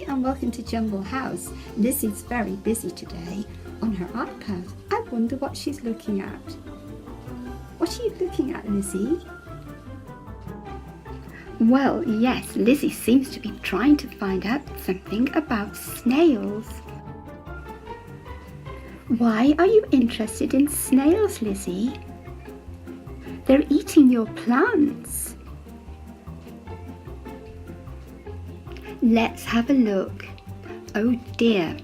And welcome to Jumble House. Lizzie's very busy today on her iPad. I wonder what she's looking at. What are you looking at, Lizzie? Well, yes, Lizzie seems to be trying to find out something about snails. Why are you interested in snails, Lizzie? They're eating your plants. Let's have a look. Oh dear,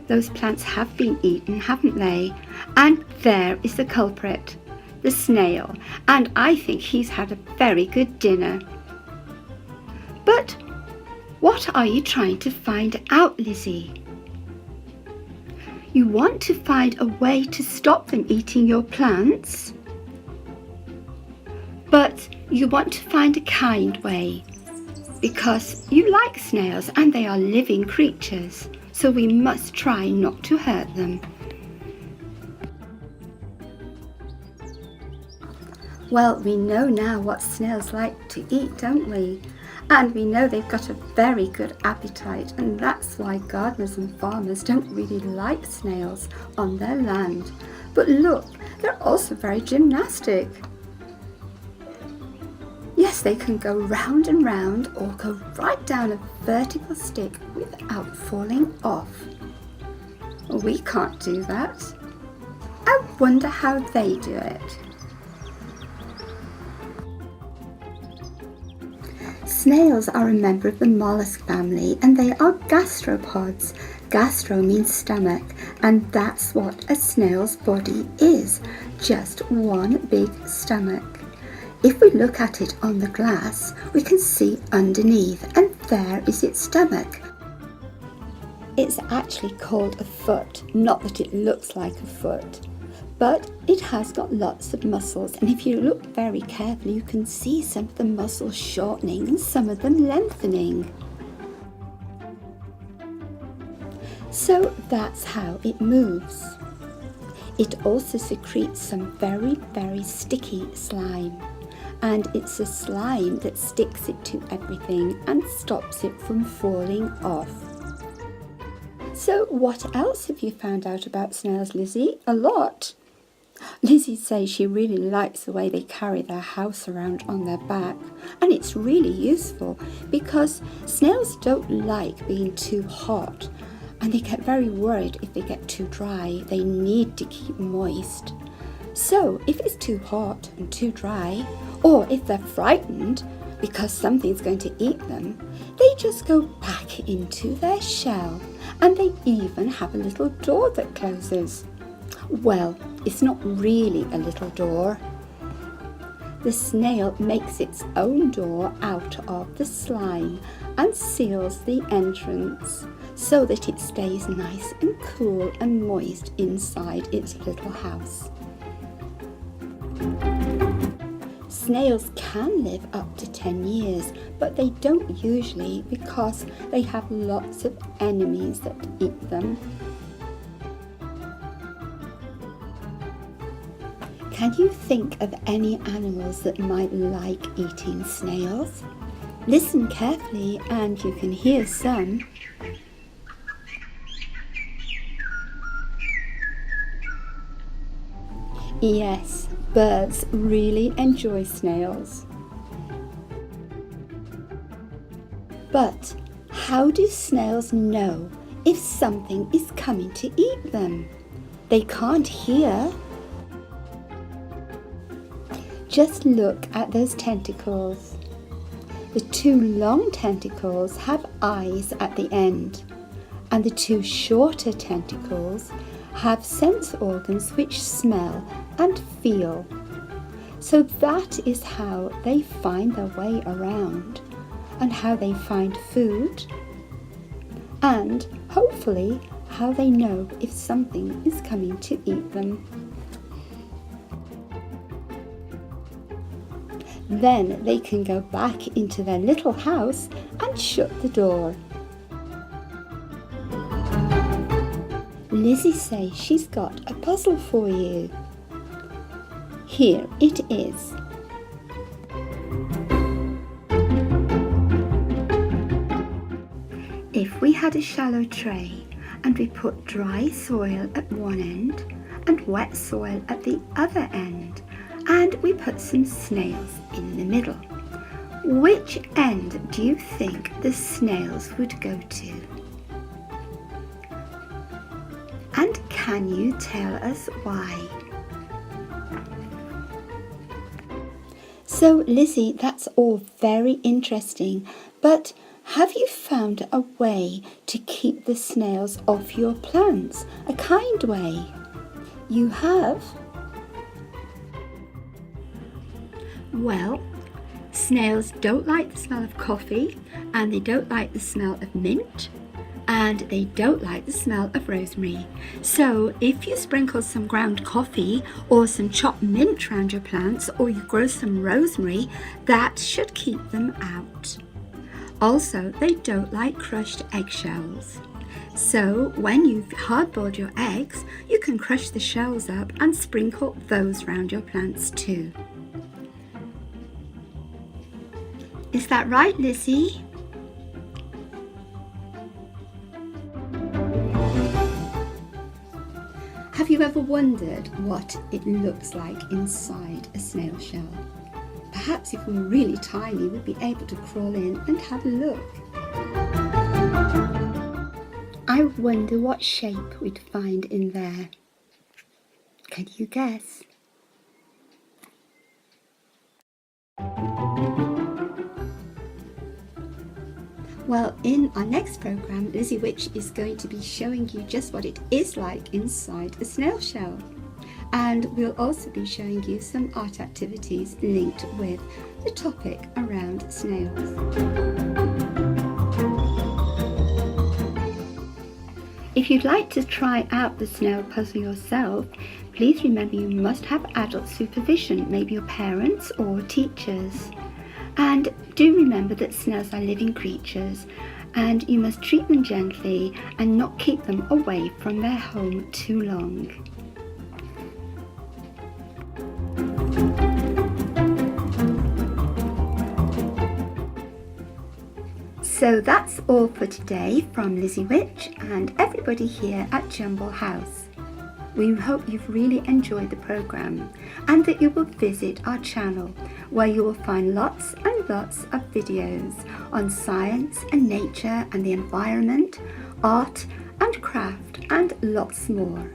those plants have been eaten, haven't they? And there is the culprit, the snail, and I think he's had a very good dinner. But what are you trying to find out, Lizzie? You want to find a way to stop them eating your plants? But you want to find a kind way, because you like snails and they are living creatures, so we must try not to hurt them. Well, we know now what snails like to eat, don't we? And we know they've got a very good appetite, and that's why gardeners and farmers don't really like snails on their land. But look, they're also very gymnastic. Yes, they can go round and round or go right down a vertical stick without falling off. We can't do that. I wonder how they do it. Snails are a member of the mollusk family, and they are gastropods. Gastro means stomach, and that's what a snail's body is, just one big stomach. If we look at it on the glass, we can see underneath, and there is its stomach. It's actually called a foot, not that it looks like a foot, but it has got lots of muscles, and if you look very carefully, you can see some of the muscles shortening and some of them lengthening. So that's how it moves. It also secretes some very, very sticky slime. And it's a slime that sticks it to everything and stops it from falling off. So what else have you found out about snails, Lizzie? A lot. Lizzie says she really likes the way they carry their house around on their back, and it's really useful because snails don't like being too hot, and they get very worried if they get too dry. They need to keep moist. So if it's too hot and too dry, or if they're frightened because something's going to eat them, they just go back into their shell, and they even have a little door that closes. Well, it's not really a little door. The snail makes its own door out of the slime and seals the entrance so that it stays nice and cool and moist inside its little house. Snails can live up to 10 years, but they don't usually because they have lots of enemies that eat them. Can you think of any animals that might like eating snails? Listen carefully and you can hear some. Yes, birds really enjoy snails. But how do snails know if something is coming to eat them? They can't hear. Just look at those tentacles. The two long tentacles have eyes at the end, and the two shorter tentacles have sense organs which smell and feel. So that is how they find their way around and how they find food, and hopefully how they know if something is coming to eat them. Then they can go back into their little house and shut the door. Lizzie says she's got a puzzle for you. Here it is. If we had a shallow tray and we put dry soil at one end and wet soil at the other end, and we put some snails in the middle, which end do you think the snails would go to? And can you tell us why? So Lizzie, that's all very interesting, but have you found a way to keep the snails off your plants? A kind way? You have? Well, snails don't like the smell of coffee, and they don't like the smell of mint, and they don't like the smell of rosemary. So if you sprinkle some ground coffee or some chopped mint around your plants, or you grow some rosemary, that should keep them out. Also, they don't like crushed eggshells. So when you've hard-boiled your eggs, you can crush the shells up and sprinkle those around your plants too. Is that right, Lizzie? Have you ever wondered what it looks like inside a snail shell? Perhaps if we were really tiny, we'd be able to crawl in and have a look. I wonder what shape we'd find in there. Can you guess? Well, in our next program, Lizzie Witch is going to be showing you just what it is like inside a snail shell. And we'll also be showing you some art activities linked with the topic around snails. If you'd like to try out the snail puzzle yourself, please remember you must have adult supervision, maybe your parents or teachers. And do remember that snails are living creatures, and you must treat them gently and not keep them away from their home too long. So that's all for today from Lizzie Witch and everybody here at Jumble House. We hope you've really enjoyed the programme and that you will visit our channel, where you will find lots and lots of videos on science and nature and the environment, art and craft and lots more.